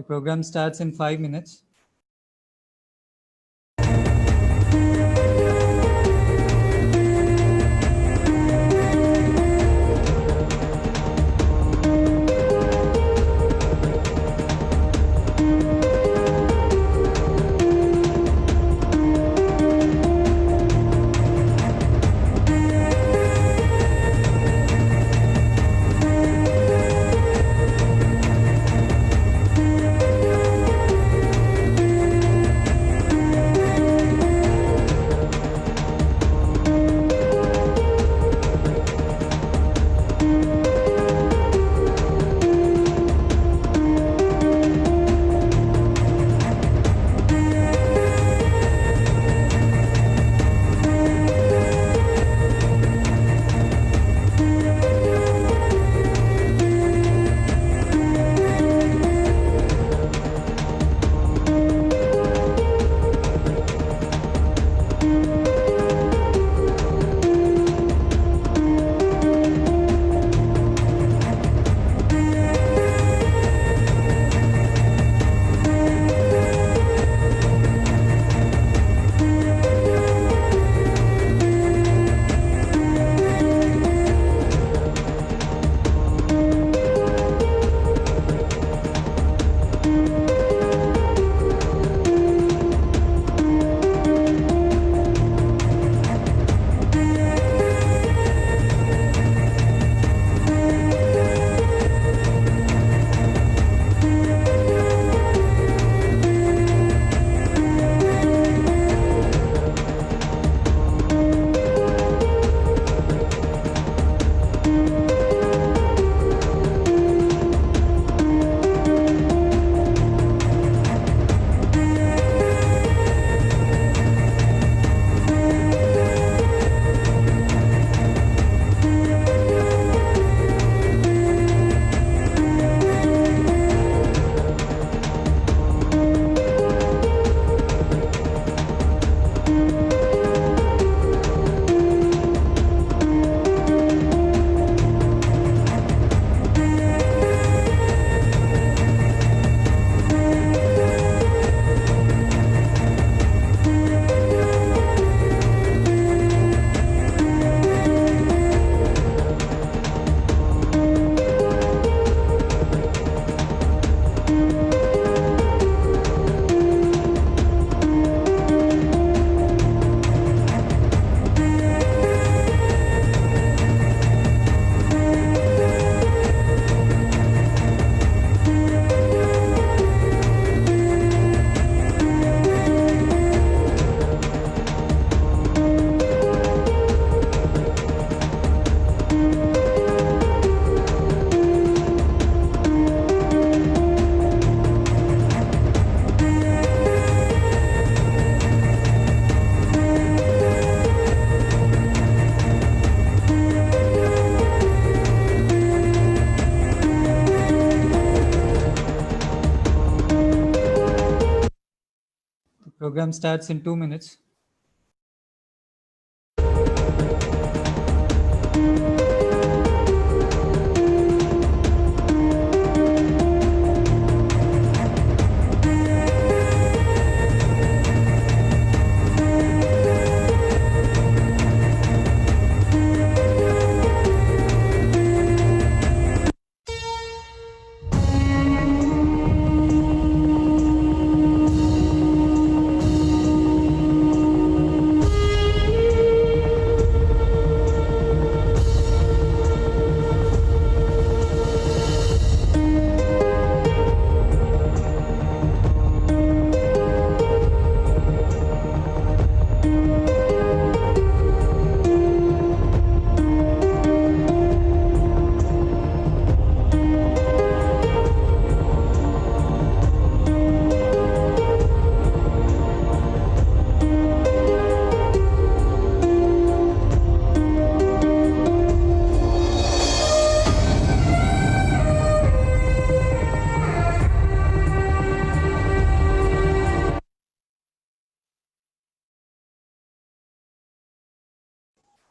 The program starts in 5 minutes. The program starts in 2 minutes.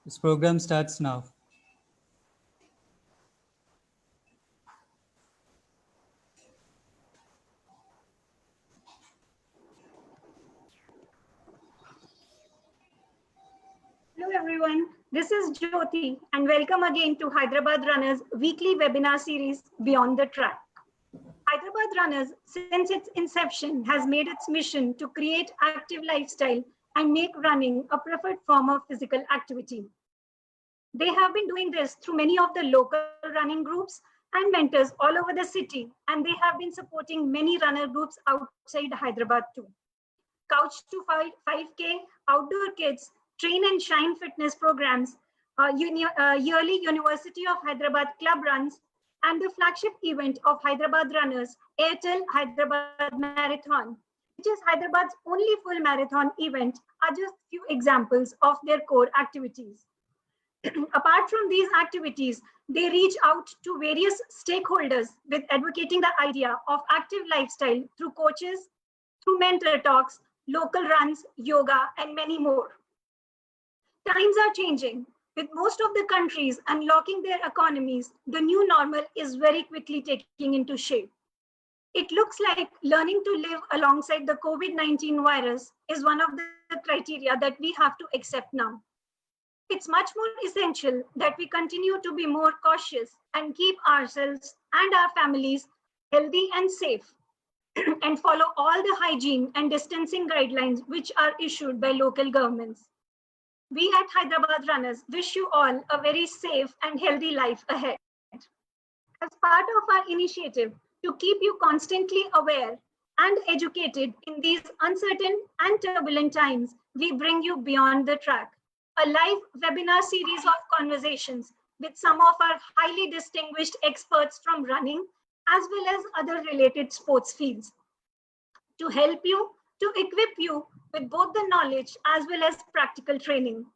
This program starts now. everyone. This is Jyoti and welcome again to Hyderabad Runners weekly webinar series Beyond the Track. Hyderabad Runners, since its inception, has made its mission to create active lifestyle and make running a preferred form of physical activity. They have been doing this through many of the local running groups and mentors all over the city, and they have been supporting many runner groups outside Hyderabad too. Couch to 5K, Outdoor Kids, Train and Shine fitness programs, yearly University of Hyderabad club runs, and the flagship event of Hyderabad Runners, Airtel Hyderabad Marathon, which is Hyderabad's only full marathon event, are just few examples of their core activities. Apart from these activities, they reach out to various stakeholders with advocating the idea of active lifestyle through coaches, through mentor talks, local runs, yoga, and many more. Times are changing. With most of the countries unlocking their economies, the new normal is very quickly taking into shape. It looks like learning to live alongside the COVID-19 virus is one of the criteria that we have to accept now. It's much more essential that we continue to be more cautious and keep ourselves and our families healthy and safe and follow all the hygiene and distancing guidelines which are issued by local governments. We at Hyderabad Runners wish you all a very safe and healthy life ahead. As part of our initiative to keep you constantly aware and educated in these uncertain and turbulent times, we bring you Beyond the Track, a live webinar series of conversations with some of our highly distinguished experts from running as well as other related sports fields to help you, to equip you with both the knowledge as well as practical training.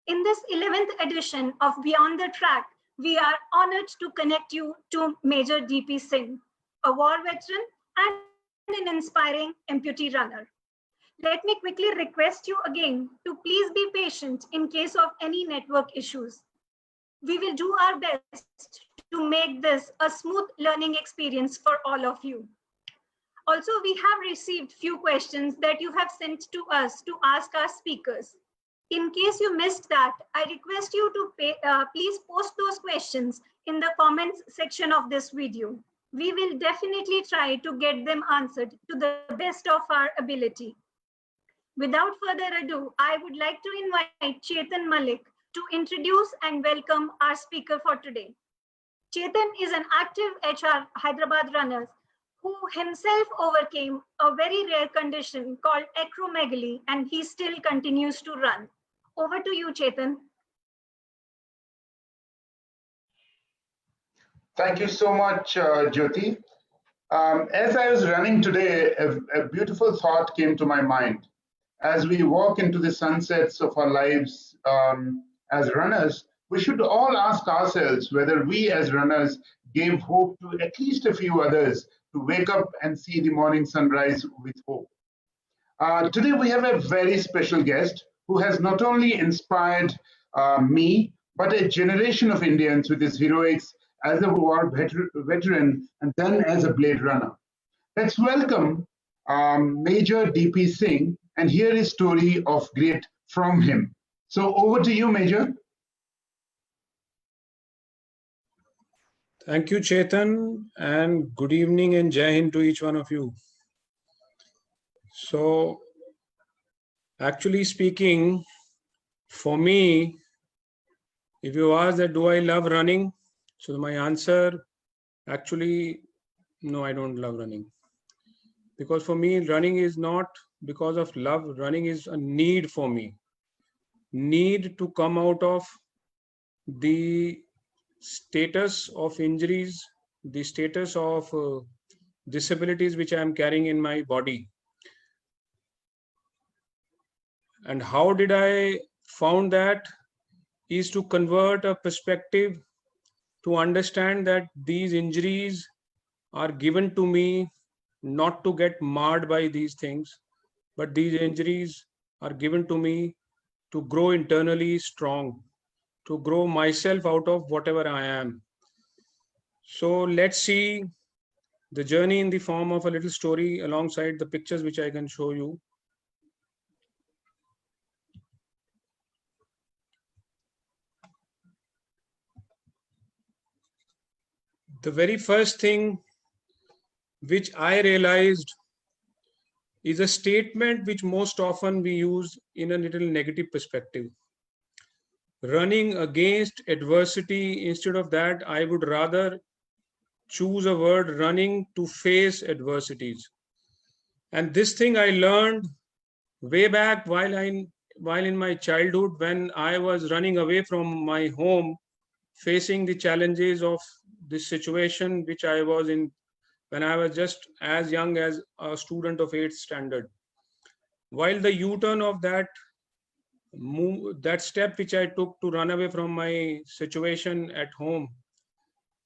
In this 11th edition of Beyond the Track, we are honored to connect you to Major DP Singh, a war veteran and an inspiring amputee runner. Let me quickly request you again to please be patient in case of any network issues. We will do our best to make this a smooth learning experience for all of you. Also, we have received few questions that you have sent to us to ask our speakers. In case you missed that, I request you to please post those questions in the comments section of this video. We will definitely try to get them answered to the best of our ability. Without further ado, I would like to invite Chetan Malik to introduce and welcome our speaker for today. Chetan is an active HR Hyderabad runner who himself overcame a very rare condition called acromegaly, and he still continues to run. Over to you, Chetan. Thank you so much, Jyoti. As I was running today, a beautiful thought came to my mind. As we walk into the sunsets of our lives as runners, we should all ask ourselves whether we as runners gave hope to at least a few others to wake up and see the morning sunrise with hope. Today we have a very special guest who has not only inspired me, but a generation of Indians with his heroics as a war veteran and then as a blade runner. Let's welcome Major DP Singh and hear his story of great from him. So over to you, Major. Thank you, Chetan, and good evening and Jai Hind to each one of you. So, actually speaking, for me, if you ask that do I love running, so my answer, actually, no, I don't love running. Because for me, running is not because of love, running is a need for me. Need to come out of the status of injuries, the status of disabilities which I am carrying in my body. And how did I found that is to convert a perspective to understand that these injuries are given to me not to get marred by these things, but these injuries are given to me to grow internally strong, to grow myself out of whatever I am. So let's see the journey in the form of a little story alongside the pictures which I can show you. the very first thing which I realized is a statement which most often we use in a little negative perspective. Running against adversity, instead of that, I would rather choose a word, running to face adversities. And this thing I learned way back while in my childhood, when I was running away from my home, facing the challenges of this situation which I was in when I was just as young as a student of 8th standard. While the U-turn of that step which I took to run away from my situation at home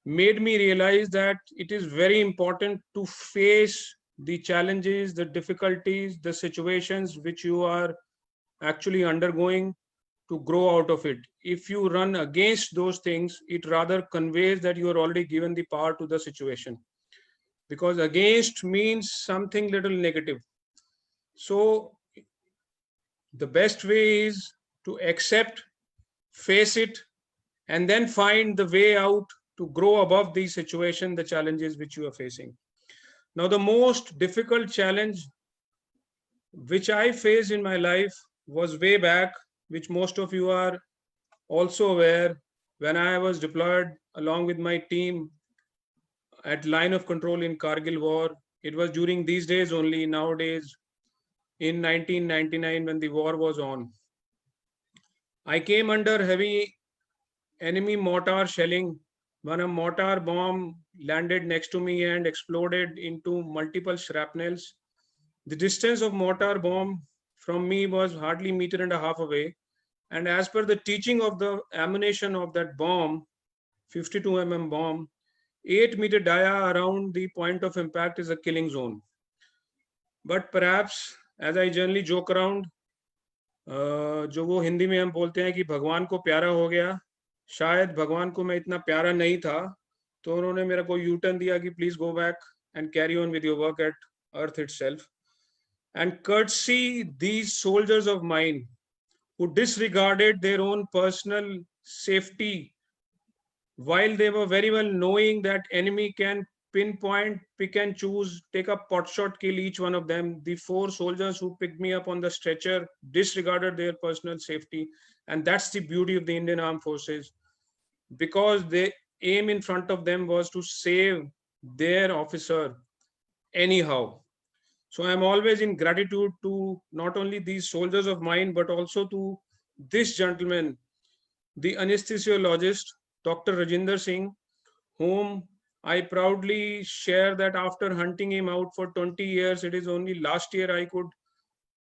made me realize that it is very important to face the challenges, the difficulties, the situations which you are actually undergoing, to grow out of it. If you run against those things, it rather conveys that you are already given the power to the situation, because against means something little negative. So the best way is to accept, face it, and then find the way out to grow above the situation, the challenges which you are facing. Now, the most difficult challenge which I faced in my life was way back, which most of you are also aware, when I was deployed along with my team at line of control in Kargil war. It was during these days only, nowadays in 1999 when the war was on. I came under heavy enemy mortar shelling when a mortar bomb landed next to me and exploded into multiple shrapnels. The distance of mortar bomb from me was hardly 1.5 meters away. And as per the teaching of the ammunition of that bomb, 52 mm bomb, 8-meter dia around the point of impact is a killing zone. But perhaps, as I generally joke around, जो वो हिंदी में हम बोलते हैं कि भगवान को प्यारा हो गया, शायद भगवान को मैं इतना प्यारा नहीं था, तो उन्होंने मेरा को U-turn दिया कि please go back and carry on with your work at earth itself. And courtesy these soldiers of mine who disregarded their own personal safety, while they were very well knowing that enemy can pinpoint, pick and choose, take a pot shot, kill each one of them. The 4 soldiers who picked me up on the stretcher disregarded their personal safety. And that's the beauty of the Indian Armed Forces, because the aim in front of them was to save their officer anyhow. So I'm always in gratitude to not only these soldiers of mine, but also to this gentleman, the anesthesiologist, Dr. Rajinder Singh, whom I proudly share that after hunting him out for 20 years, it is only last year I could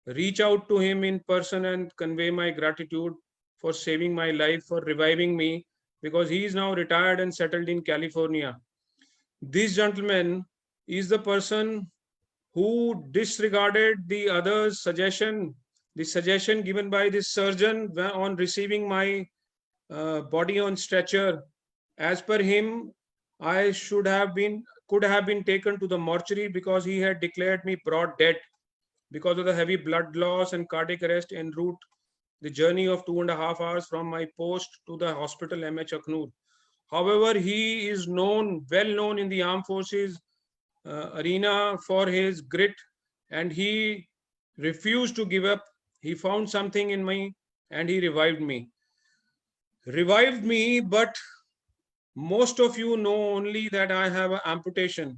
reach out to him in person and convey my gratitude for saving my life, for reviving me, because he is now retired and settled in California. This gentleman is the person who disregarded the other's suggestion, the suggestion given by the surgeon on receiving my body on stretcher. As per him, I could have been taken to the mortuary, because he had declared me broad dead because of the heavy blood loss and cardiac arrest en route, the journey of 2.5 hours from my post to the hospital MH Aknoor. However, he is well known in the armed forces arena for his grit, and he refused to give up. He found something in me and he revived me. But most of you know only that I have an amputation.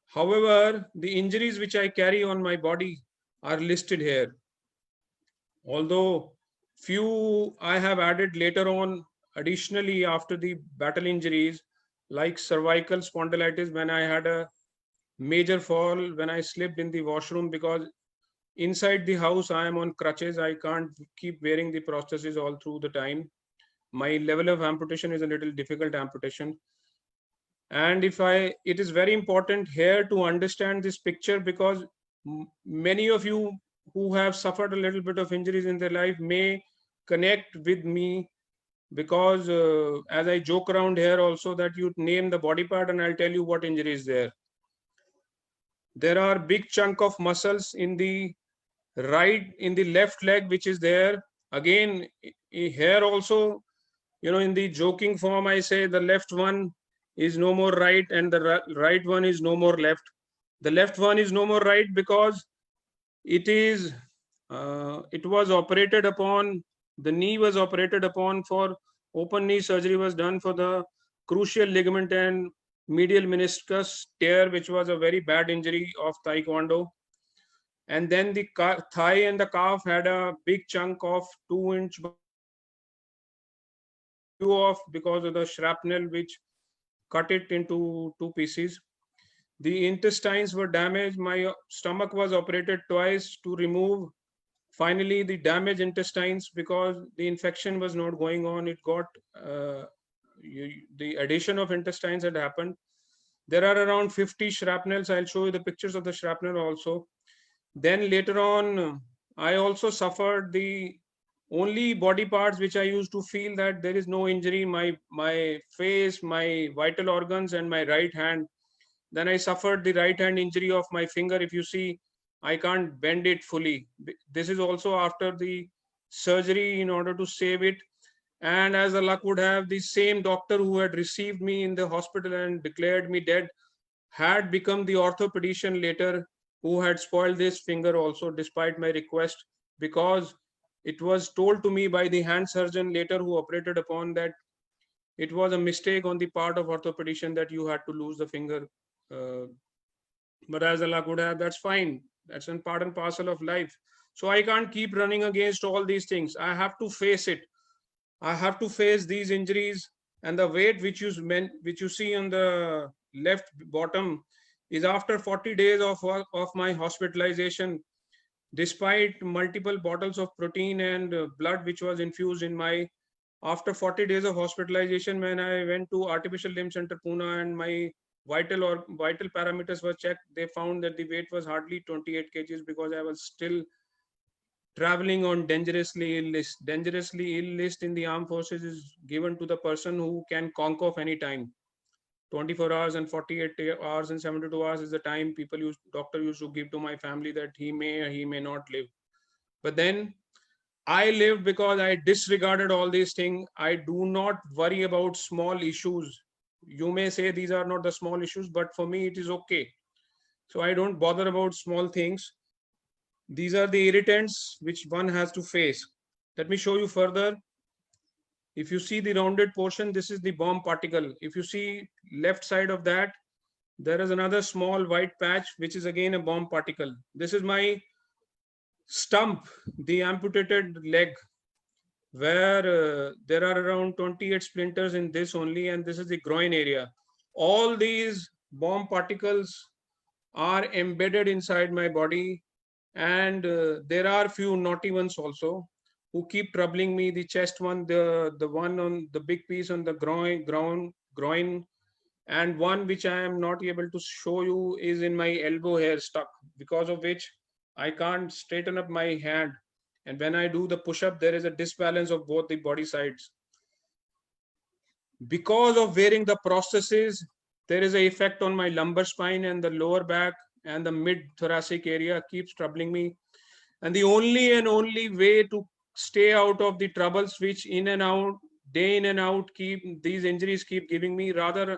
However, the injuries which I carry on my body are listed here. Although few I have added later on additionally after the battle injuries, like cervical spondylitis when I had a major fall when I slipped in the washroom, because inside the house I am on crutches. I can't keep wearing the prosthesis all through the time. My level of amputation is a little difficult amputation. And it is very important here to understand this picture, because many of you who have suffered a little bit of injuries in their life may connect with me, because as I joke around here also, that you name the body part and I'll tell you what injury is there. There are big chunk of muscles in the left leg, which is there. Again, here also, in the joking form, I say the left one is no more right, and the right one is no more left. The left one is no more right because it was operated upon, the knee was operated upon for open knee surgery was done for the crucial ligament and medial meniscus tear, which was a very bad injury of taekwondo. And then the thigh and the calf had a big chunk of 2-inch off because of the shrapnel which cut it into 2 pieces. The intestines were damaged. My stomach was operated twice to remove finally the damaged intestines because the infection was not going on. It got the addition of intestines had happened. There are around 50 shrapnels. I'll show you the pictures of the shrapnel also. Then later on, I also suffered the only body parts which I used to feel that there is no injury, my face, my vital organs, and my right hand. Then I suffered the right hand injury of my finger. If you see, I can't bend it fully. This is also after the surgery in order to save it. And as the luck would have, the same doctor who had received me in the hospital and declared me dead had become the orthopedician later, who had spoiled this finger also despite my request, because it was told to me by the hand surgeon later who operated upon that it was a mistake on the part of orthopedician that you had to lose the finger. But as Allah would have, that's fine. That's a part and parcel of life. So I can't keep running against all these things. I have to face it. I have to face these injuries, and the weight which you see on the left bottom is after 40 days of my hospitalization. Despite multiple bottles of protein and blood which was infused in my, after 40 days of hospitalization, when I went to Artificial Limb Center Pune and my vital parameters were checked, they found that the weight was hardly 28 kgs because I was still traveling on dangerously ill list. Dangerously ill list in the armed forces is given to the person who can conk off any time. 24 hours and 48 hours and 72 hours is the time doctor used to give to my family that he may or he may not live. But then I lived because I disregarded all these things. I do not worry about small issues. You may say these are not the small issues, but for me it is okay. So I don't bother about small things. These are the irritants which one has to face. Let me show you further. If you see the rounded portion, this is the bomb particle. If you see left side of that, there is another small white patch, which is again a bomb particle. This is my stump, the amputated leg, where there are around 28 splinters in this only, and this is the groin area. All these bomb particles are embedded inside my body, and there are few naughty ones also who keep troubling me. The chest one, the one on the big piece on the groin, and one which I am not able to show you is in my elbow hair stuck, because of which I can't straighten up my hand. And when I do the push-up, there is a disbalance of both the body sides. Because of wearing the prosthesis, there is an effect on my lumbar spine, and the lower back and the mid thoracic area keeps troubling me. And the only way to stay out of the troubles which in and out, day in and out, these injuries keep giving me, rather,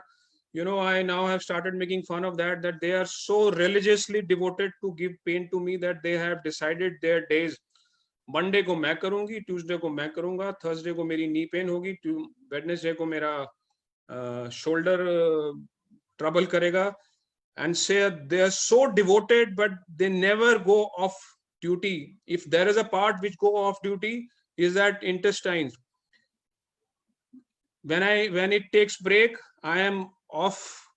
I now have started making fun of that they are so religiously devoted to give pain to me that they have decided their days. Monday को मैं करूंगी, Tuesday को मैं करूंगा, Thursday को मेरी knee pain होगी, Wednesday को मेरा shoulder trouble करेगा. And say they are so devoted, but they never go off duty. If there is a part which go off duty, is that intestines. When it takes break, I am off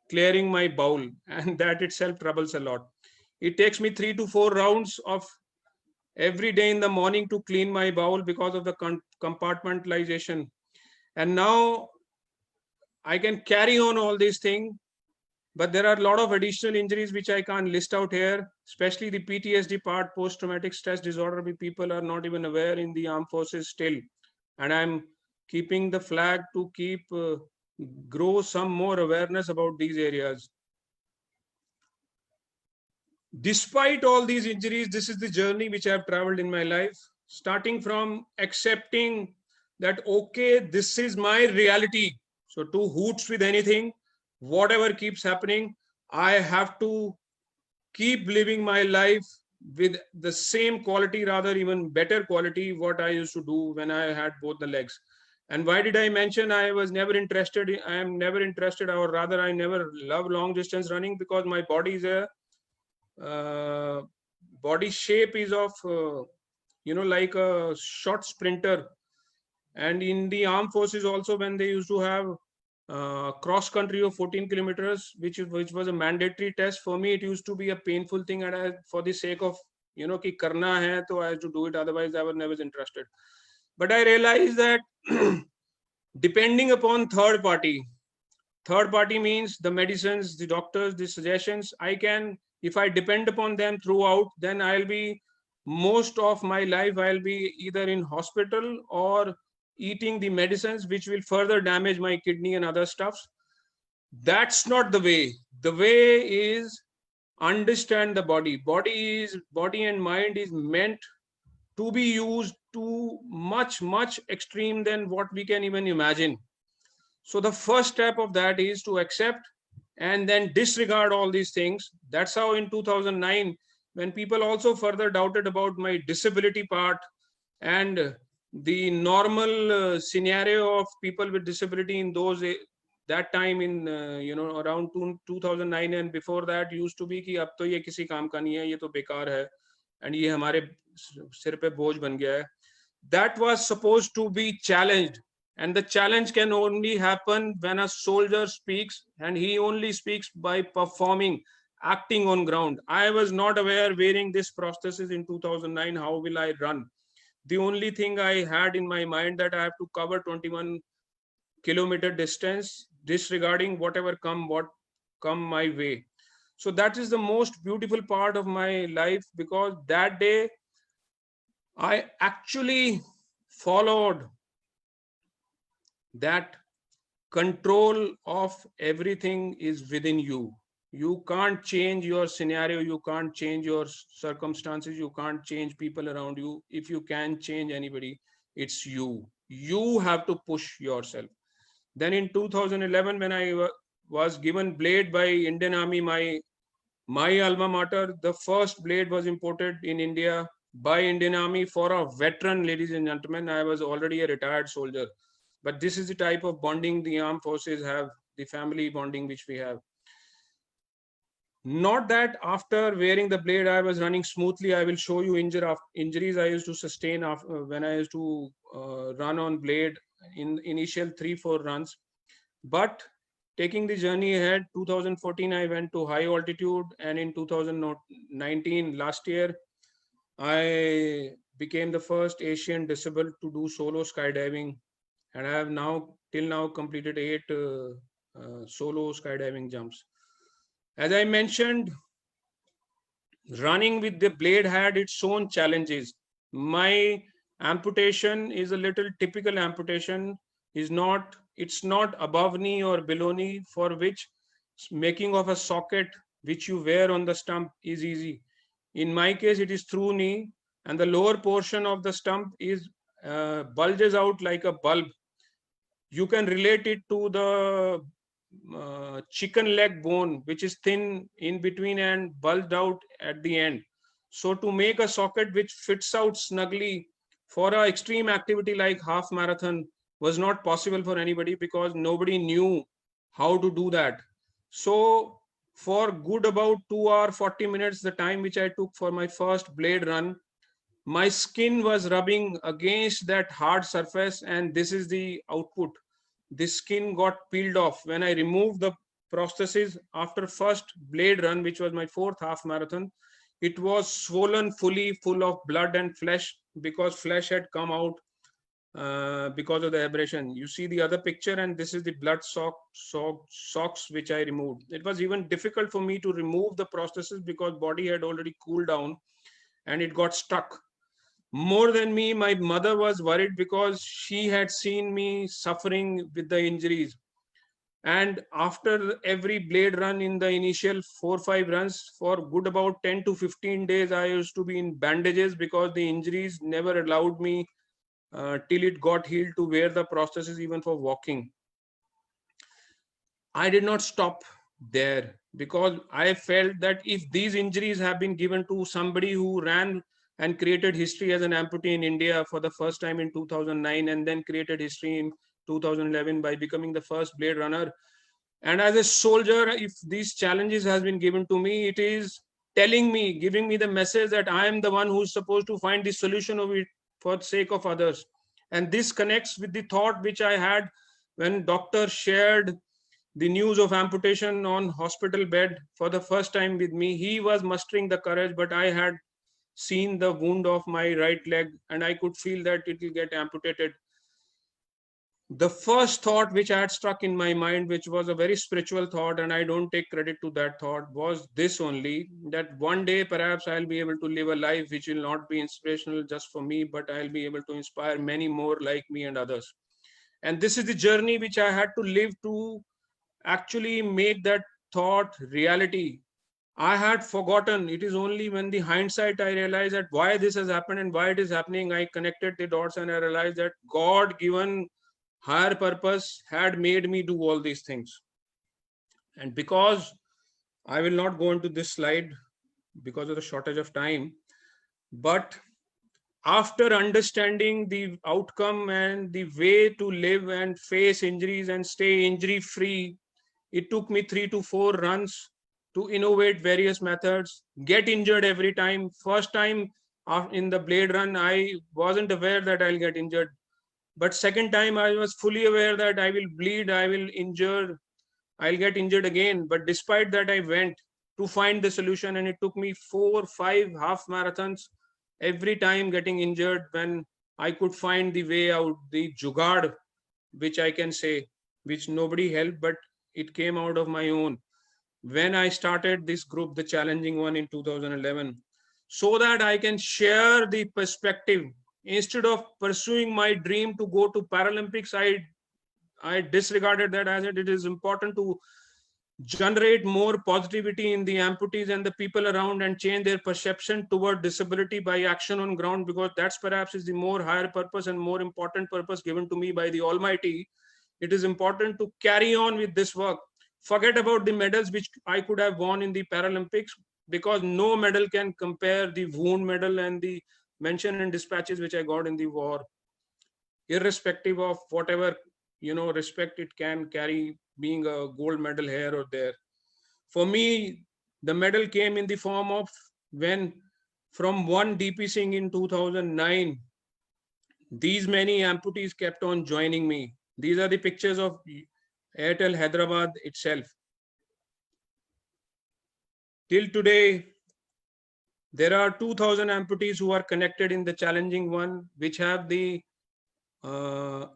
clearing my bowel, and that itself troubles a lot. It takes me 3 to 4 rounds of every day in the morning to clean my bowel because of the compartmentalization. And now I can carry on all these things, but there are a lot of additional injuries which I can't list out here, especially the PTSD part, post-traumatic stress disorder, which people are not even aware in the armed forces still. And I'm keeping the flag to grow some more awareness about these areas. Despite all these injuries, this is the journey which I've traveled in my life, starting from accepting that, okay, this is my reality. So two hoots with anything, whatever keeps happening, I have to keep living my life with the same quality, rather even better quality, what I used to do when I had both the legs. And why did I mention I was never interested? I am never interested, or rather, I never love long distance running, because my body is a body shape is of like a short sprinter. And in the armed forces also, when they used to have cross country of 14 kilometers, which was a mandatory test for me, it used to be a painful thing, and for the sake of ki karna hai, so I had to do it, otherwise I was never interested. But I realized that depending upon third party means the medicines, the doctors, the suggestions, if I depend upon them throughout, then I'll be, most of my life I'll be either in hospital or eating the medicines which will further damage my kidney and other stuffs. That's not the way. The way is understand the body. Body and mind is meant to be used to much extreme than what we can even imagine. So the first step of that is to accept and then disregard all these things. That's how in 2009, when people also further doubted about my disability part and the normal scenario of people with disability in that time in around 2009 and before that, used to be कि अब तो ये किसी काम का नहीं है, ये तो बेकार है, and ये हमारे सिर पे बोझ बन गया है. That was supposed to be challenged, and the challenge can only happen when a soldier speaks, and he only speaks by performing, acting on ground. I was not aware, wearing this prosthesis in 2009, how will I run? The only thing I had in my mind that I have to cover 21 kilometer distance, disregarding whatever come my way. So that is the most beautiful part of my life, because that day I actually followed that control of everything is within you. You can't change your scenario, you can't change your circumstances, you can't change people around you. If you can change anybody, it's you. You have to push yourself. Then in 2011, when I was given blade by Indian Army, my alma mater, the first blade was imported in India by Indian Army for a veteran, ladies and gentlemen. I was already a retired soldier. But this is the type of bonding the armed forces have, the family bonding which we have. Not that after wearing the blade, I was running smoothly. I will show you injuries I used to sustain when I used to run on blade in initial 3-4 runs. But taking the journey ahead, 2014, I went to high altitude. And in 2019, last year, I became the first Asian disabled to do solo skydiving. And I have till now completed 8 solo skydiving jumps. As I mentioned, running with the blade had its own challenges. My amputation is a little typical amputation. It's not above knee or below knee, for which making of a socket which you wear on the stump is easy. In my case, it is through knee, and the lower portion of the stump is bulges out like a bulb. You can relate it to the chicken leg bone, which is thin in between and bulged out at the end. So to make a socket which fits out snugly for an extreme activity like half marathon was not possible for anybody, because nobody knew how to do that. So for good about 2 hours 40 minutes, the time which I took for my first blade run, my skin was rubbing against that hard surface, and this is the output. The skin got peeled off. When I removed the prosthesis after first blade run, which was my 4th half marathon, it was swollen fully, full of blood and flesh, because flesh had come out because of the abrasion. You see the other picture, and this is the blood socks which I removed. It was even difficult for me to remove the prosthesis because body had already cooled down and it got stuck. More than me, my mother was worried, because she had seen me suffering with the injuries. And after every blade run, in the initial 4-5 runs, for good about 10 to 15 days, I used to be in bandages, because the injuries never allowed me till it got healed to wear the prosthesis even for walking. I did not stop there, because I felt that if these injuries have been given to somebody who ran and created history as an amputee in India for the first time in 2009, and then created history in 2011 by becoming the first Blade Runner, and as a soldier, if these challenges has been given to me, it is telling me, giving me the message that I am the one who's supposed to find the solution of it for the sake of others. And this connects with the thought which I had when doctor shared the news of amputation on hospital bed for the first time with me. He was mustering the courage, but I had seen the wound of my right leg and I could feel that it will get amputated. The first thought which I had struck in my mind, which was a very spiritual thought, and I don't take credit to that thought, was this only, that one day perhaps I'll be able to live a life which will not be inspirational just for me, but I'll be able to inspire many more like me and others. And this is the journey which I had to live to actually make that thought reality. I had forgotten. It is only when the hindsight I realized that why this has happened and why it is happening. I connected the dots and I realized that God given higher purpose had made me do all these things. And because I will not go into this slide because of the shortage of time, but after understanding the outcome and the way to live and face injuries and stay injury free, it took me 3 to 4 runs to innovate various methods, get injured every time. First time in the Blade Run, I wasn't aware that I'll get injured. But second time, I was fully aware that I will bleed, I will injure, I'll get injured again. But despite that, I went to find the solution, and it took me 4, 5 half marathons, every time getting injured, when I could find the way out, the jugaad, which I can say, which nobody helped, but it came out of my own. When I started this group, the Challenging One, in 2011, so that I can share the perspective. Instead of pursuing my dream to go to Paralympics, I disregarded that. I said it is important to generate more positivity in the amputees and the people around and change their perception toward disability by action on ground, because that's perhaps is the more higher purpose and more important purpose given to me by the Almighty. It is important to carry on with this work. Forget about the medals which I could have won in the Paralympics, because no medal can compare the wound medal and the mention and dispatches which I got in the war, irrespective of whatever respect it can carry, being a gold medal here or there. For me, the medal came in the form of when from one DP Singh in 2009, these many amputees kept on joining me. These are the pictures of Airtel Hyderabad itself. Till today, there are 2,000 amputees who are connected in the Challenging One, which have the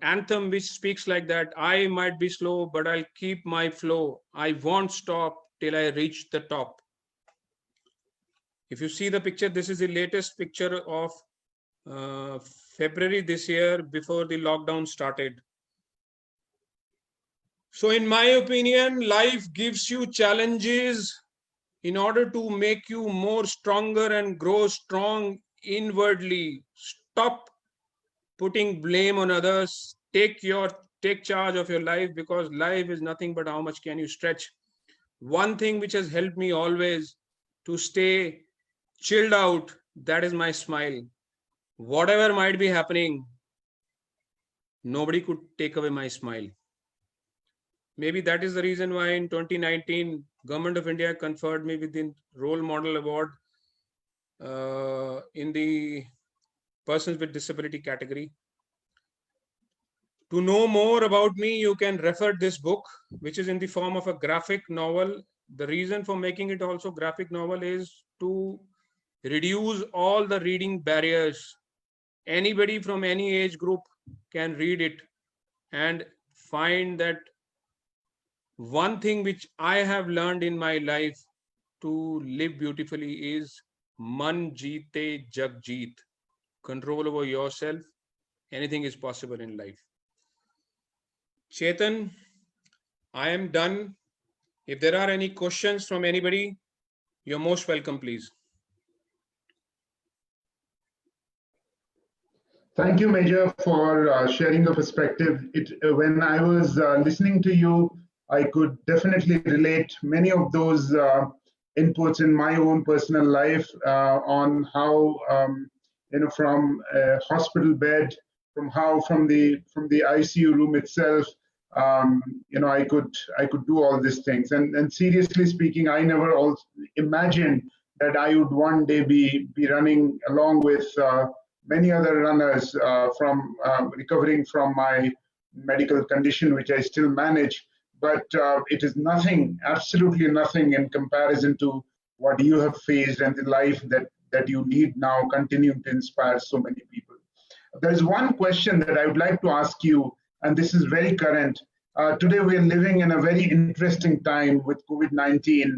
anthem which speaks like that: I might be slow, but I'll keep my flow. I won't stop till I reach the top. If you see the picture, this is the latest picture of February this year, before the lockdown started. So in my opinion, life gives you challenges in order to make you more stronger and grow strong inwardly. Stop putting blame on others. Take charge of your life, because life is nothing but how much can you stretch. One thing which has helped me always to stay chilled out, that is my smile. Whatever might be happening, nobody could take away my smile. Maybe that is the reason why in 2019, Government of India conferred me with the Role Model Award in the Persons with Disability category. To know more about me, you can refer this book, which is in the form of a graphic novel. The reason for making it also graphic novel is to reduce all the reading barriers. Anybody from any age group can read it and find that one thing which I have learned in my life to live beautifully is Man Jeete Jag Jeet. Control over yourself. Anything is possible in life. Chetan, I am done. If there are any questions from anybody, you're most welcome, please. Thank you, Major, for sharing your perspective. When I was listening to you, I could definitely relate many of those inputs in my own personal life on how from a hospital bed, from the ICU room itself, I could do all these things. And seriously speaking, I never also imagined that I would one day be running along with many other runners from recovering from my medical condition, which I still manage. But it is nothing, absolutely nothing in comparison to what you have faced and the life that you lead now, continuing to inspire so many people. There is one question that I would like to ask you, and this is very current. Today, we are living in a very interesting time with COVID-19.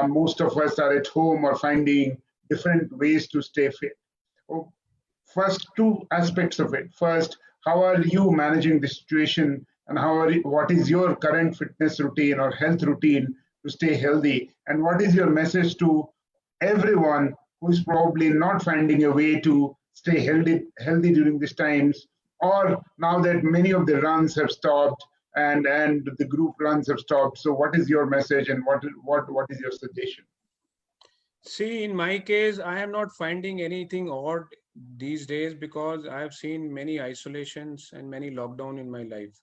Most of us are at home or finding different ways to stay fit. Oh, first, two aspects of it. First, how are you managing the situation, and what is your current fitness routine or health routine to stay healthy? And what is your message to everyone who is probably not finding a way to stay healthy during these times, or now that many of the runs have stopped and the group runs have stopped? So what is your message, and what is your suggestion? See, in my case, I am not finding anything odd these days because I have seen many isolations and many lockdown in my life.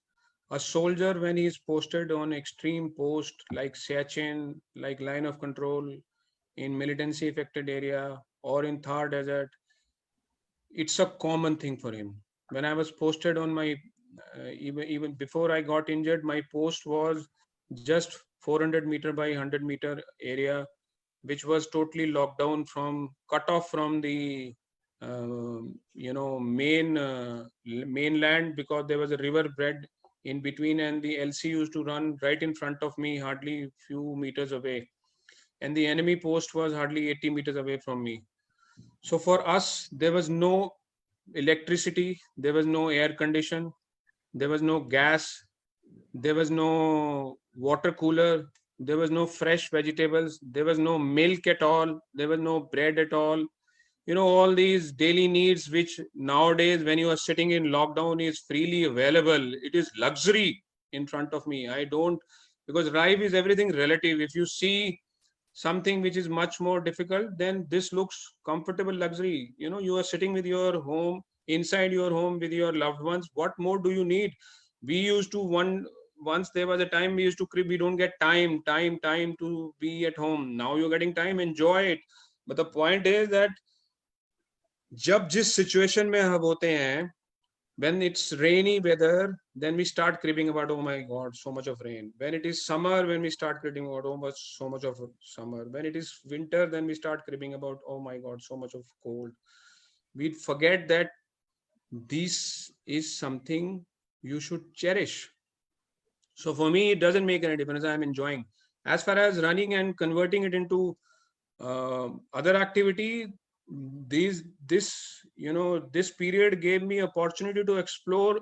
A soldier, when he is posted on extreme post like Siachen, like line of control in militancy affected area or in Thar Desert, it's a common thing for him. When I was posted on my, even before I got injured, my post was just 400-meter by 100-meter area, which was totally locked down, cut off from the mainland, because there was a river bed in between, and the LC used to run right in front of me, hardly few meters away, and the enemy post was hardly 80 meters away from me. So for us, there was no electricity, there was no air condition, there was no gas, there was no water cooler, there was no fresh vegetables, there was no milk at all, there was no bread at all. All these daily needs, which nowadays, when you are sitting in lockdown, is freely available. It is luxury in front of me. I don't, because life is everything relative. If you see something which is much more difficult, then this looks comfortable luxury. You are sitting with your home, inside your home with your loved ones. What more do you need? We used to once there was a time we used to crib, we don't get time to be at home. Now you're getting time, enjoy it. But the point is that जब जिस situation में हम होते हैं, when it's rainy weather, then we start cribbing about, oh my God, so much of rain. When it is summer, when we start cribbing about, oh so much of summer. When it is winter, then we start cribbing about, oh my God, so much of cold. We forget that this is something you should cherish. So for me, it doesn't make any difference. I'm enjoying. As far as running and converting it into other activity, this period gave me opportunity to explore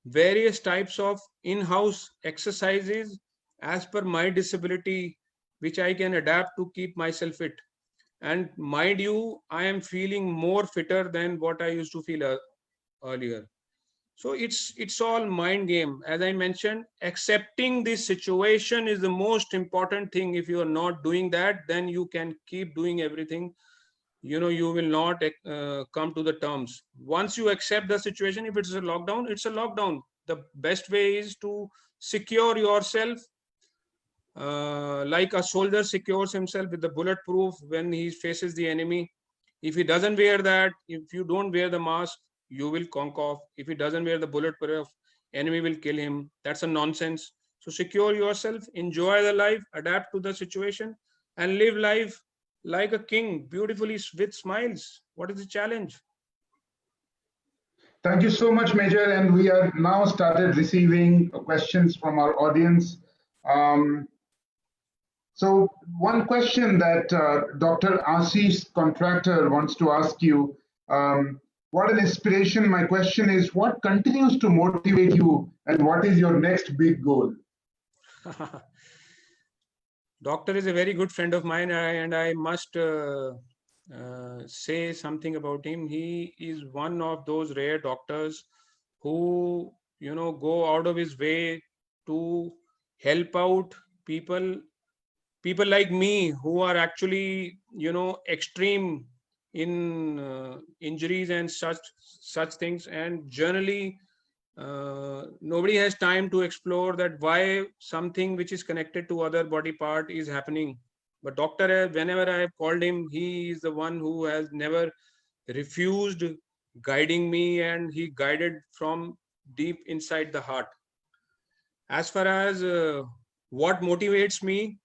various types of in-house exercises as per my disability, which I can adapt to keep myself fit. And mind you, I am feeling more fitter than what I used to feel earlier. So it's all mind game. As I mentioned, accepting this situation is the most important thing. If you are not doing that, then you can keep doing everything. You will not come to the terms. Once you accept the situation, if it's a lockdown, it's a lockdown. The best way is to secure yourself, like a soldier secures himself with the bulletproof when he faces the enemy. If he doesn't wear that, if you don't wear the mask, you will conk off. If he doesn't wear the bulletproof, enemy will kill him. That's a nonsense. So secure yourself, enjoy the life, adapt to the situation, and live life like a king, beautifully with smiles. What is the challenge? Thank you so much, Major. And we are now started receiving questions from our audience. So one question that Dr. Ashish Contractor wants to ask you, what an inspiration. My question is, what continues to motivate you, and what is your next big goal? Doctor is a very good friend of mine, and I must say something about him. He is one of those rare doctors who, go out of his way to help out people like me who are actually, extreme in injuries and such things. And generally, nobody has time to explore that why something which is connected to other body part is happening. But doctor, whenever I have called him, he is the one who has never refused guiding me, and he guided from deep inside the heart. As far as what motivates me,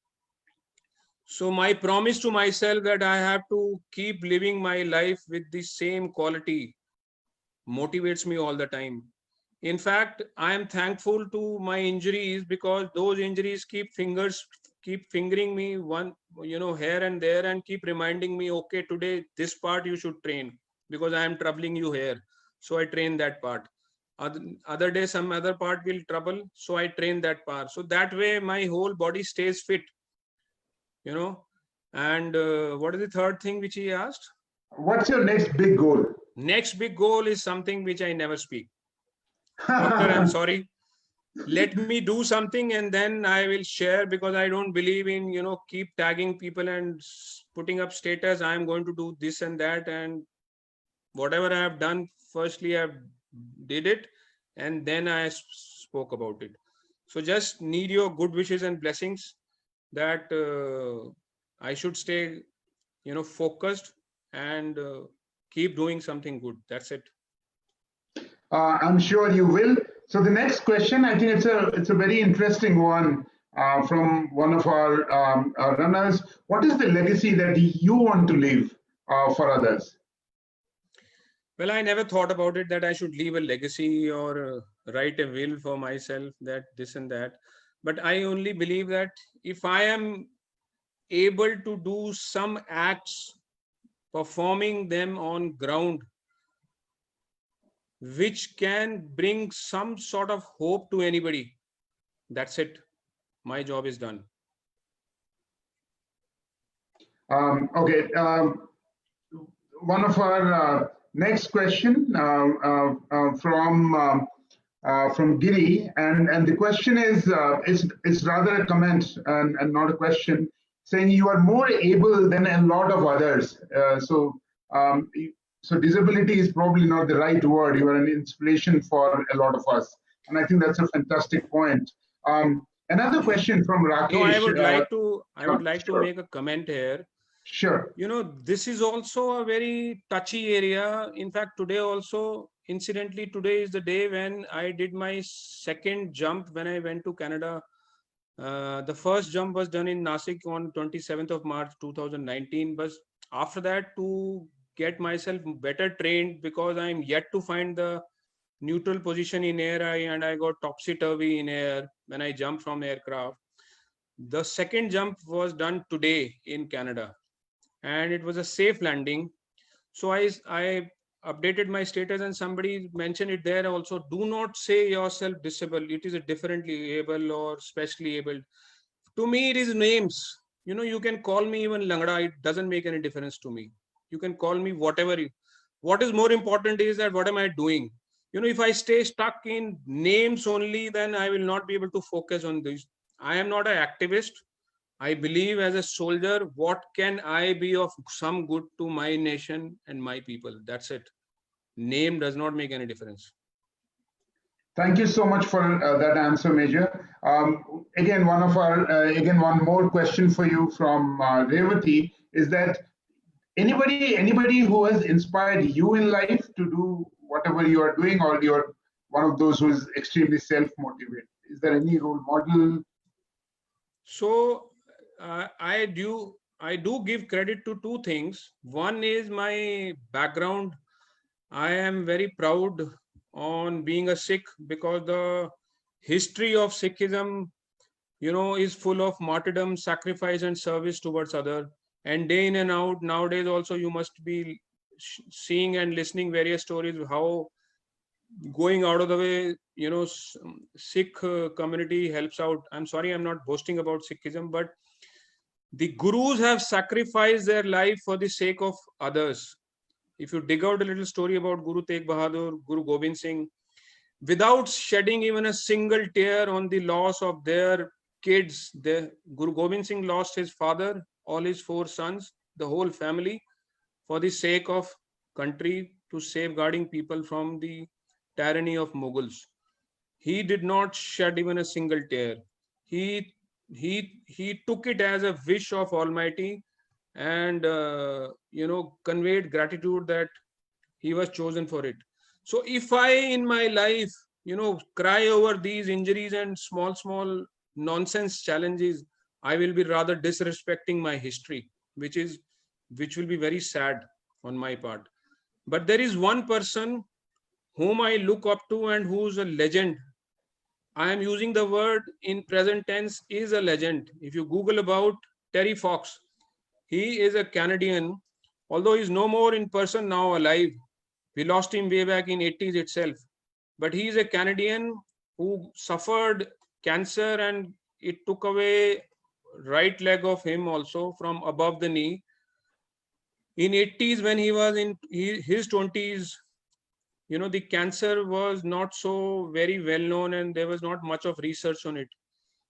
so my promise to myself that I have to keep living my life with the same quality motivates me all the time. In fact, I am thankful to my injuries, because those injuries keep fingering me one, here and there, and keep reminding me, okay, today this part you should train because I am troubling you here. So I train that part. Other day some other part will trouble, so I train that part. So that way my whole body stays fit. And what is the third thing which he asked? What's your next big goal? Next big goal is something which I never speak. Doctor, I'm sorry. Let me do something and then I will share, because I don't believe in, keep tagging people and putting up status. I'm going to do this and that, and whatever I have done, firstly I did it and then I spoke about it. So just need your good wishes and blessings that I should stay, focused and keep doing something good. That's it. I'm sure you will. So the next question, I think it's a very interesting one from one of our runners. What is the legacy that you want to leave for others? Well, I never thought about it that I should leave a legacy or write a will for myself, that this and that. But I only believe that if I am able to do some acts, performing them on ground, which can bring some sort of hope to anybody, that's it. My job is done. Okay. One of our next question from Giri, and the question is it's rather a comment and not a question, saying you are more able than a lot of others. So disability is probably not the right word. You are an inspiration for a lot of us, and I think that's a fantastic point. Another question from Rakesh. No, I would like to make a comment here. Sure. This is also a very touchy area. In fact, today also, incidentally, today is the day when I did my second jump when I went to Canada. The first jump was done in Nasik on 27th of March 2019. But after that, to get myself better trained, because I'm yet to find the neutral position in air, and I got topsy-turvy in air when I jumped from aircraft. The second jump was done today in Canada, and it was a safe landing. So I updated my status, and somebody mentioned it there also. Do not say yourself disabled. It is a differently able or specially able. To me, it is names. You can call me even Langda. It doesn't make any difference to me. You can call me whatever. What is more important is that what am I doing? If I stay stuck in names only, then I will not be able to focus on this. I am not an activist. I believe as a soldier, what can I be of some good to my nation and my people? That's it. Name does not make any difference. Thank you so much for that answer, Major. Again, one more question for you from Revati is that anybody who has inspired you in life to do whatever you are doing, or you're one of those who is extremely self-motivated? Is there any role model? So I do give credit to two things. One is my background. I am very proud on being a Sikh, because the history of Sikhism, is full of martyrdom, sacrifice, and service towards other. And day in and out, nowadays also, you must be seeing and listening various stories of how going out of the way, Sikh community helps out. I'm sorry, I'm not boasting about Sikhism, but the gurus have sacrificed their life for the sake of others. If you dig out a little story about Guru Tegh Bahadur, Guru Gobind Singh, without shedding even a single tear on the loss of their kids. Guru Gobind Singh lost his father, all his 4 sons, the whole family, for the sake of country, to safeguarding people from the tyranny of Mughals. He did not shed even a single tear. He took it as a wish of Almighty, and conveyed gratitude that he was chosen for it. So if I in my life cry over these injuries and small nonsense challenges, I will be rather disrespecting my history, which will be very sad on my part. But there is one person whom I look up to and who's a legend. I am using the word in present tense, is a legend. If you Google about Terry Fox, he is a Canadian, although he's no more in person now alive. We lost him way back in 80s itself. But he is a Canadian who suffered cancer, and it took away right leg of him also from above the knee. In 80s, when he was in his 20s, the cancer was not so very well known and there was not much of research on it.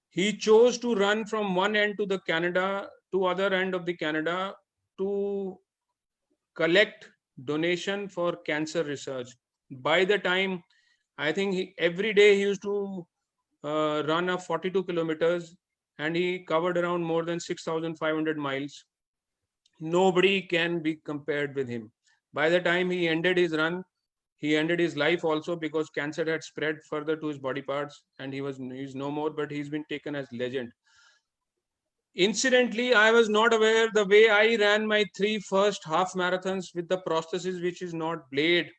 He chose to run from one end to the Canada to other end of the Canada to collect donation for cancer research. By the time, I think every day he used to run up 42 kilometers, and he covered around more than 6,500 miles. Nobody can be compared with him. By the time he ended his run, he ended his life also, because cancer had spread further to his body parts, and he's no more, but he's been taken as legend. Incidentally, I was not aware the way I ran my 3 first half marathons with the prosthesis, which is not blade.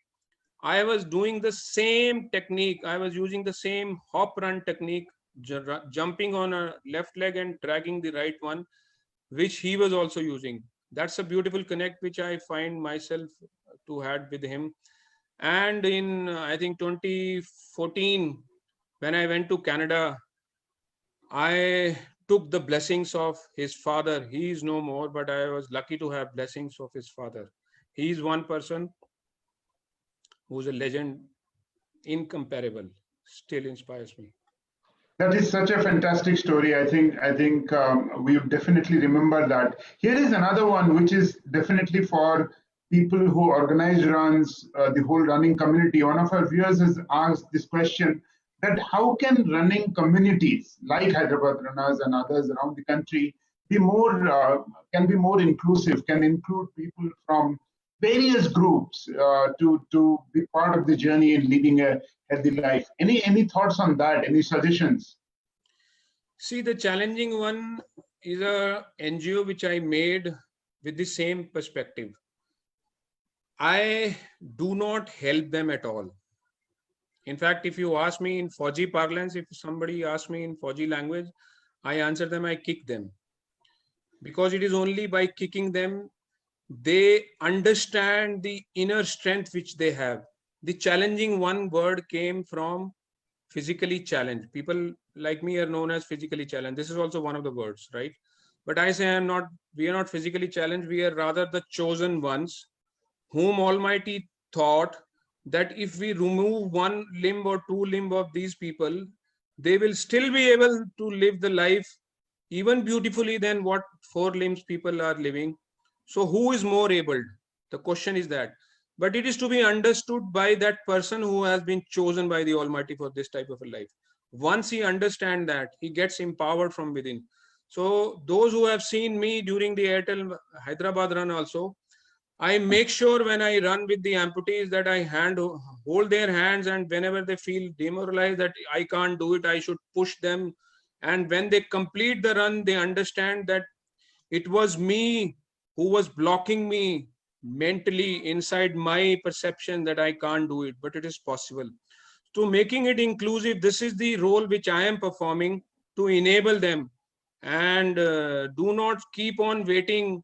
I was doing the same technique. I was using the same hop run technique, jumping on a left leg and dragging the right one, which he was also using. That's a beautiful connect, which I find myself to had with him. And in, I think 2014, when I went to Canada, I took the blessings of his father. He is no more, but I was lucky to have blessings of his father. He is one person who's a legend, incomparable, still inspires me. That is such a fantastic story. I think we definitely remember that. Here is another one, which is definitely for people who organize runs, the whole running community. One of our viewers has asked this question: that how can running communities like Hyderabad Runners and others around the country be more inclusive, can include people from various groups to be part of the journey in leading a healthy life? Any thoughts on that? Any suggestions? See, the challenging one is a NGO which I made with the same perspective. I do not help them at all. In fact, if you ask me in Fauji parlance, if somebody asks me in Fauji language, I answer them, I kick them. Because it is only by kicking them, they understand the inner strength which they have. The challenging one word came from physically challenged. People like me are known as physically challenged. This is also one of the words, right? But I say we are not physically challenged. We are rather the chosen ones, whom Almighty thought that if we remove one limb or 2 limbs of these people, they will still be able to live the life even beautifully than what 4 limbs people are living. So who is more able? The question is that. But it is to be understood by that person who has been chosen by the Almighty for this type of a life. Once he understands that, he gets empowered from within. So those who have seen me during the Airtel Hyderabad run also, I make sure when I run with the amputees that I hold their hands, and whenever they feel demoralized that I can't do it, I should push them. And when they complete the run, they understand that it was me who was blocking me mentally inside my perception that I can't do it, but it is possible. To making it inclusive, this is the role which I am performing to enable them. And do not keep on waiting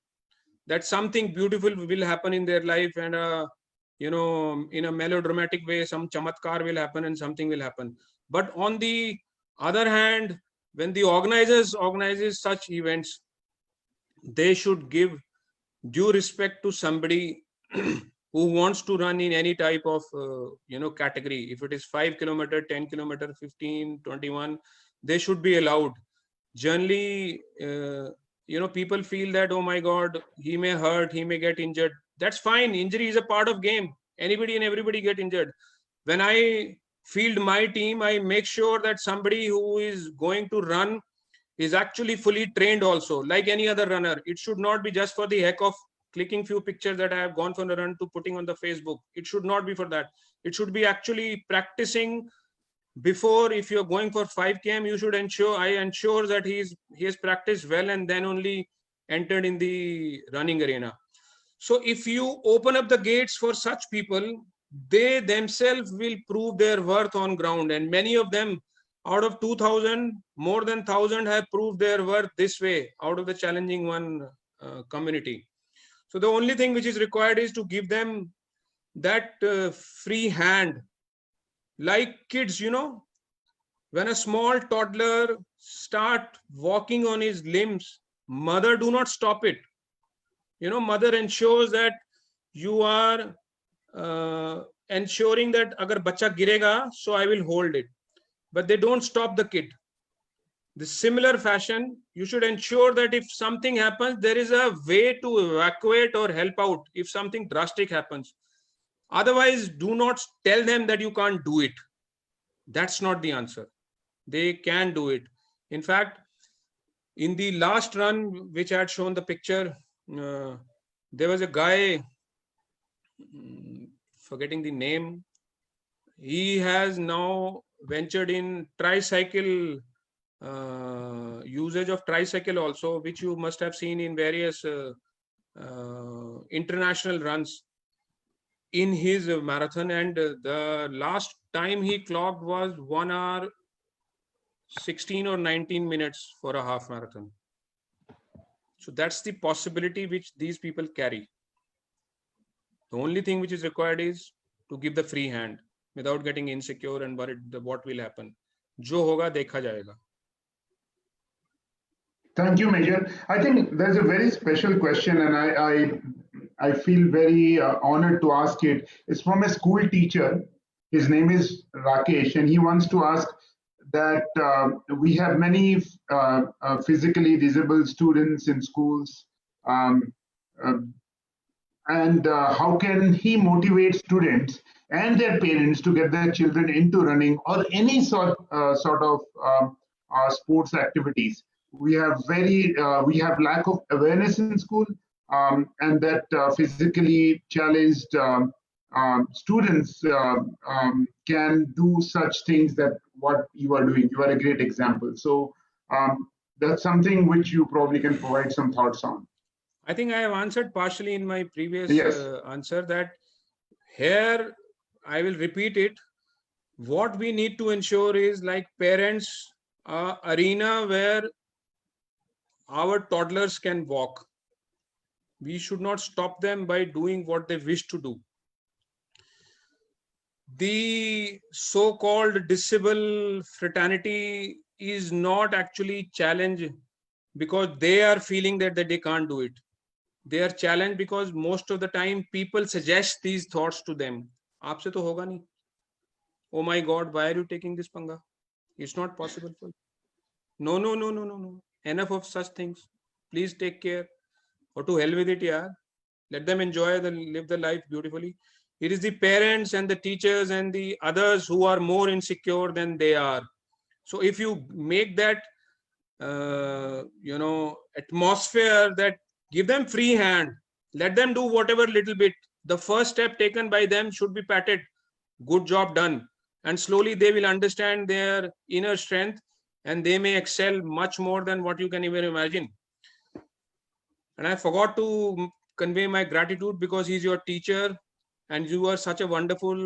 that something beautiful will happen in their life, and in a melodramatic way, some chamatkar will happen and something will happen. But on the other hand, when the organizes such events, they should give due respect to somebody who wants to run in any type of category. If it is 5 kilometer, 10 kilometer, 15, 21, they should be allowed. generally, people feel that, oh my God, he may hurt, he may get injured. That's fine. Injury is a part of game. Anybody and everybody get injured. When I field my team, I make sure that somebody who is going to run is actually fully trained also, like any other runner. It should not be just for the heck of clicking few pictures that I have gone for a run to putting on the Facebook. It should not be for that. It should be actually practicing before. If you're going for 5 km, you should ensure that he has practiced well and then only entered in the running arena. So if you open up the gates for such people, they themselves will prove their worth on ground. And many of them, out of 2,000, more than 1,000 have proved their worth this way out of the challenging one community. So the only thing which is required is to give them that free hand. Like kids, when a small toddler start walking on his limbs, mother do not stop it. Mother ensures that you are ensuring that agar bacha girega, so I will hold it. But they don't stop the kid. The similar fashion, you should ensure that if something happens, there is a way to evacuate or help out if something drastic happens. Otherwise, do not tell them that you can't do it. That's not the answer. They can do it. In fact, in the last run, which I had shown the picture, there was a guy, forgetting the name. He has now ventured in tricycle, usage of tricycle also, which you must have seen in various international runs in his marathon. And the last time he clocked was 1 hour 16 or 19 minutes for a half marathon. So that's the possibility which these people carry. The only thing which is required is to give the free hand without getting insecure and worried what will happen. Jo hoga dekha jayega. Thank you, Major. I think there's a very special question, and I feel very honored to ask it. It's from a school teacher. His name is Rakesh, and he wants to ask that we have many physically disabled students in schools, and how can he motivate students and their parents to get their children into running or any sort of sports activities? We have lack of awareness in school, and that physically challenged students can do such things that what you are doing. You are a great example. So that's something which you probably can provide some thoughts on. I think I have answered partially in my previous answer that here I will repeat it. What we need to ensure is, like parents, arena where our toddlers can walk. We should not stop them by doing what they wish to do. The so-called disable fraternity is not actually challenged because they are feeling that they can't do it. They are challenged because most of the time people suggest these thoughts to them. Aapse to hoga nahi. Oh my God, why are you taking this panga? It's not possible for you. No. Enough of such things. Please take care. Or to hell with it, yeah. Let them enjoy live the life beautifully. It is the parents and the teachers and the others who are more insecure than they are. So if you make that, atmosphere that give them free hand, let them do whatever little bit. The first step taken by them should be patted. Good job done. And slowly they will understand their inner strength and they may excel much more than what you can even imagine. And I forgot to convey my gratitude because he's your teacher and you are such a wonderful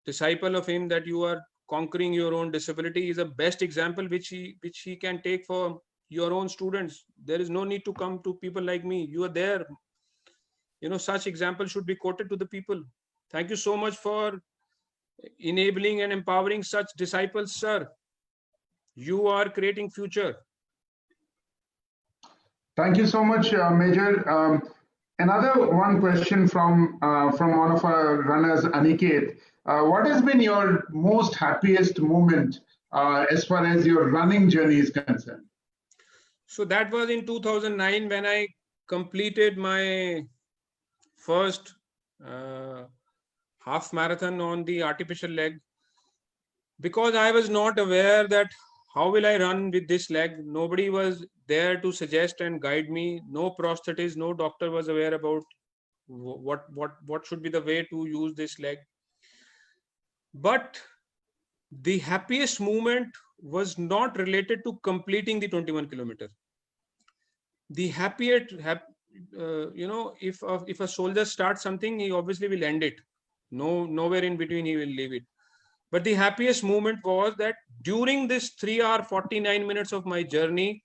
disciple of him that you are conquering your own disability. Is the best example which he can take for your own students. There is no need to come to people like me. You are there. Such examples should be quoted to the people. Thank you so much for enabling and empowering such disciples, sir. You are creating future. Thank you so much, Major. Another one question from one of our runners, Aniket. What has been your most happiest moment as far as your running journey is concerned? So that was in 2009 when I completed my first half marathon on the artificial leg. Because I was not aware that how will I run with this leg? Nobody was there to suggest and guide me. No prosthetist, no doctor was aware about what should be the way to use this leg. But the happiest moment was not related to completing the 21 kilometer. The happiest, if a soldier starts something, he obviously will end it. Nowhere in between he will leave it. But the happiest moment was that during this 3 hour 49 minutes of my journey,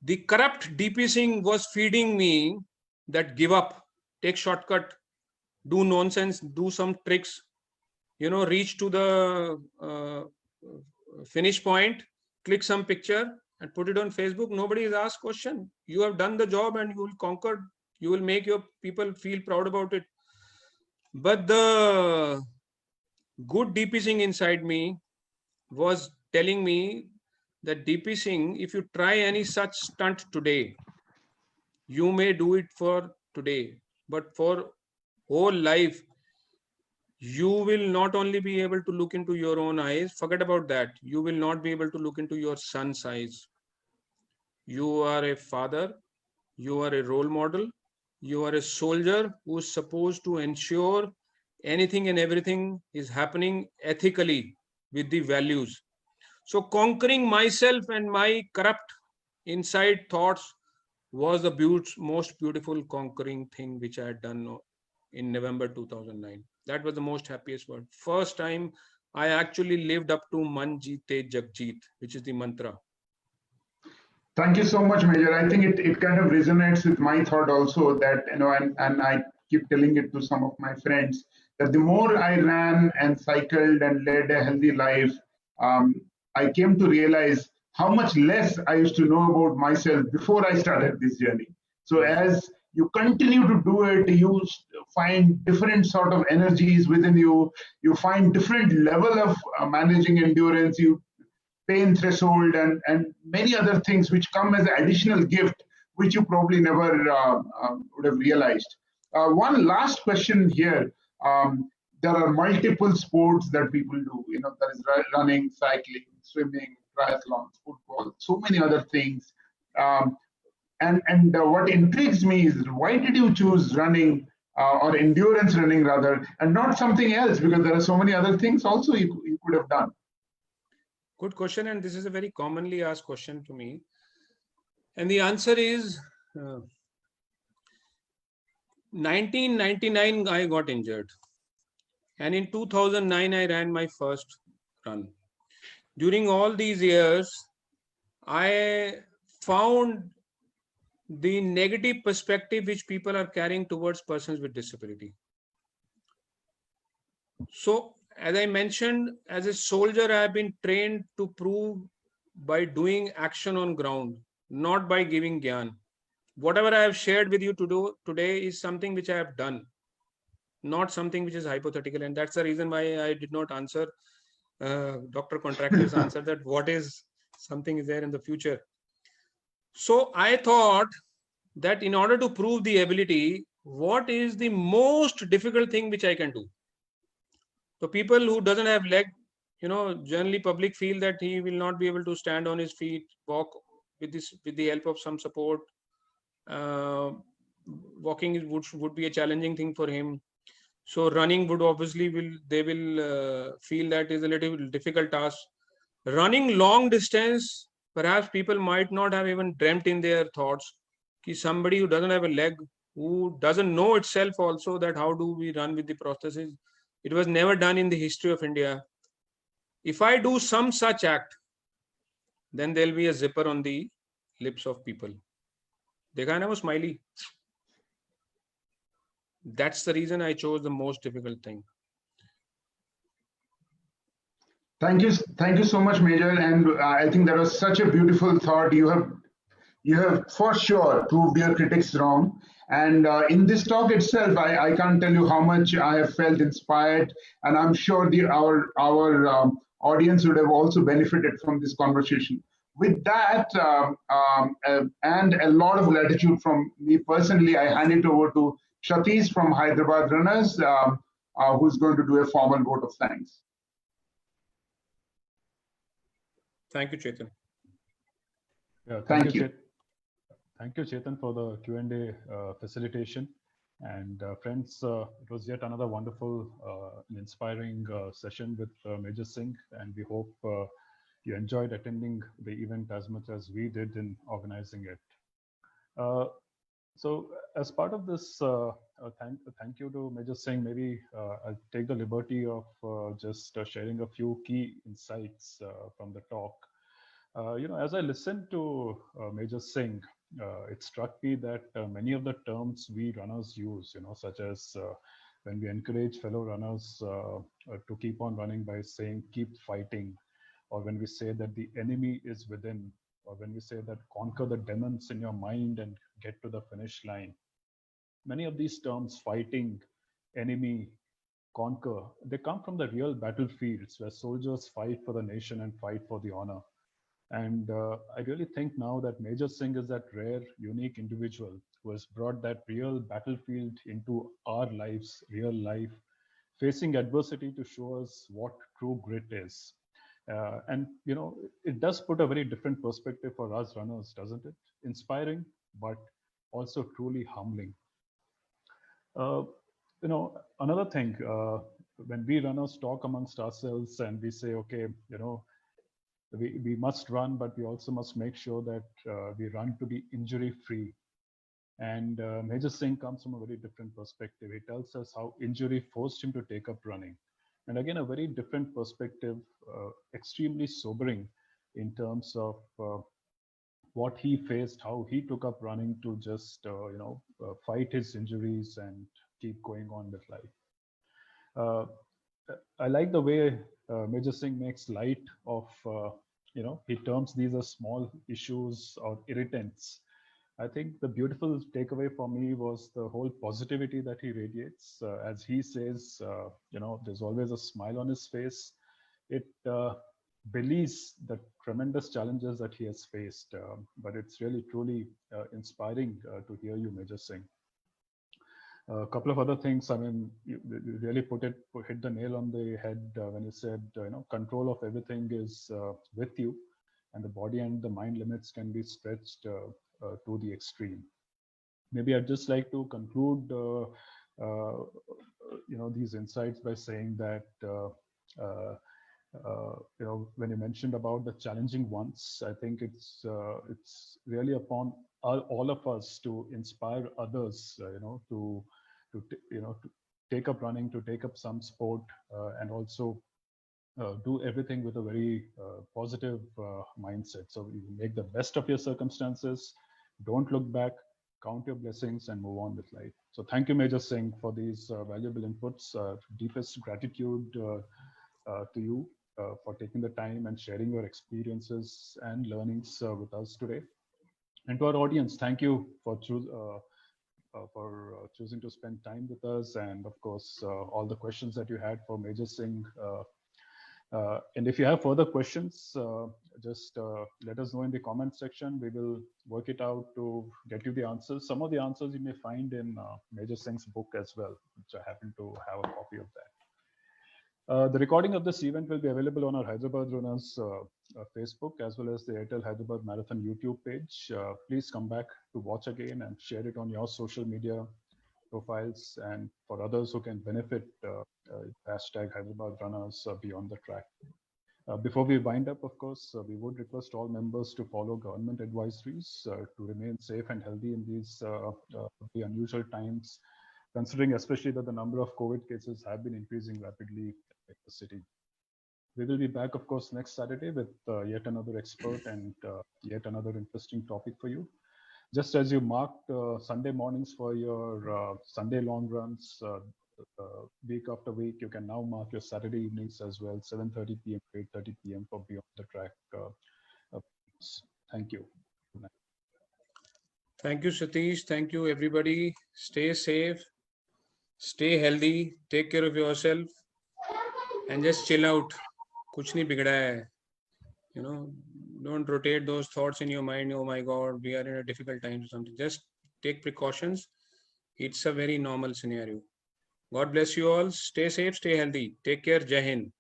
the corrupt DP Singh was feeding me that give up, take shortcut, do nonsense, do some tricks, reach to the finish point, click some picture and put it on Facebook. Nobody is asked question. You have done the job and you will conquer. You will make your people feel proud about it. But the good DP Singh inside me was telling me that DP Singh, if you try any such stunt today, you may do it for today, but for whole life, you will not only be able to look into your own eyes, forget about that. You will not be able to look into your son's eyes. You are a father, you are a role model, you are a soldier who is supposed to ensure anything and everything is happening ethically with the values. So conquering myself and my corrupt inside thoughts was the most beautiful conquering thing which I had done in November 2009. That was the most happiest word. First time I actually lived up to Man Jeete Jagjeet, which is the mantra. Thank you so much, Major. I think it kind of resonates with my thought also that, and I keep telling it to some of my friends that the more I ran and cycled and led a healthy life, I came to realize how much less I used to know about myself before I started this journey. So as you continue to do it, you find different sort of energies within you. You find different level of managing endurance, pain threshold, and many other things which come as an additional gift, which you probably never would have realized. One last question here. There are multiple sports that people do. There is running, cycling, swimming, triathlon, football, so many other things. And what intrigues me is, why did you choose running or endurance running rather, and not something else? Because there are so many other things also you could have done. Good question, and this is a very commonly asked question to me. And the answer is 1999 I got injured. And in 2009 I ran my first run. During all these years, I found the negative perspective which people are carrying towards persons with disability. So, as I mentioned, as a soldier, I have been trained to prove by doing action on ground, not by giving gyan. Whatever I have shared with you today is something which I have done, not something which is hypothetical. And that's the reason why I did not answer Dr. Contractor's answer that what is something is there in the future. So I thought that in order to prove the ability, what is the most difficult thing which I can do? So people who doesn't have leg, generally public feel that he will not be able to stand on his feet, walk with the help of some support. Walking would be a challenging thing for him. So running would obviously they will feel that is a little difficult task. Running long distance, perhaps people might not have even dreamt in their thoughts. Somebody who doesn't have a leg, who doesn't know itself also that how do we run with the prosthesis. It was never done in the history of India. If I do some such act, then there'll be a zipper on the lips of people. They kind of a smiley. That's the reason I chose the most difficult thing. Thank you so much, Major. And I think that was such a beautiful thought. You have for sure proved your critics wrong. And in this talk itself, I can't tell you how much I have felt inspired, and I'm sure our audience would have also benefited from this conversation. with that, and a lot of gratitude from me personally, I hand it over to Satish from Hyderabad Runners, who's going to do a formal vote of thanks. Thank you, Chetan. Yeah, Thank you. Thank you, Chetan, for the Q&A facilitation. And friends, it was yet another wonderful and inspiring session with Major Singh, and we hope you enjoyed attending the event as much as we did in organizing it. So as part of this, thank you to Major Singh. Maybe I'll take the liberty of just sharing a few key insights from the talk. As I listened to Major Singh, it struck me that many of the terms we runners use, such as when we encourage fellow runners to keep on running by saying, keep fighting, or when we say that the enemy is within, or when we say that conquer the demons in your mind and get to the finish line. Many of these terms, fighting, enemy, conquer, they come from the real battlefields where soldiers fight for the nation and fight for the honor. And I really think now that Major Singh is that rare, unique individual who has brought that real battlefield into our lives, real life, facing adversity to show us what true grit is. And it does put a very different perspective for us runners, doesn't it? Inspiring, but also truly humbling. Another thing, when we runners talk amongst ourselves and we say, okay, we must run, but we also must make sure that we run to be injury-free. And Major Singh comes from a very different perspective. He tells us how injury forced him to take up running. And again, a very different perspective, extremely sobering in terms of what he faced, how he took up running to just, fight his injuries and keep going on with life. I like the way Major Singh makes light of, he terms these as small issues or irritants. I think the beautiful takeaway for me was the whole positivity that he radiates. As he says, there's always a smile on his face. It belies the tremendous challenges that he has faced, but it's really truly inspiring to hear you, Major Singh. A couple of other things. I mean, you really hit the nail on the head when you said, control of everything is with you, and the body and the mind limits can be stretched to the extreme. Maybe I'd just like to conclude, these insights by saying that, when you mentioned about the challenging ones, I think it's really upon all of us to inspire others, to take up running, to take up some sport, and also do everything with a very positive mindset. So you make the best of your circumstances, don't look back, count your blessings, and move on with life. So thank you, Major Singh, for these valuable inputs. Deepest gratitude to you for taking the time and sharing your experiences and learnings with us today. And to our audience, thank you for choosing to spend time with us, and of course, all the questions that you had for Major Singh. And if you have further questions, just let us know in the comment section. We will work it out to get you the answers. Some of the answers you may find in Major Singh's book as well, which I happen to have a copy of that. The recording of this event will be available on our Hyderabad Runners Facebook, as well as the Airtel Hyderabad Marathon YouTube page. Please come back to watch again and share it on your social media profiles, and for others who can benefit, hashtag Hyderabad Runners Beyond the Track. Before we wind up, of course, we would request all members to follow government advisories to remain safe and healthy in these the unusual times, considering especially that the number of COVID cases have been increasing rapidly in the city. We will be back, of course, next Saturday with yet another expert and yet another interesting topic for you. Just as you marked Sunday mornings for your Sunday long runs, week after week, you can now mark your Saturday evenings as well, 7:30 p.m. to 8:30 p.m. for Beyond the Track. Thank you. Good night. Thank you, Satish. Thank you, everybody. Stay safe, stay healthy, take care of yourself, and just chill out. Kuch nahi bigda hai. don't rotate those thoughts in your mind. Oh my God, we are in a difficult time or something. Just take precautions. It's a very normal scenario. God bless you all. Stay safe, stay healthy. Take care. Jai Hind.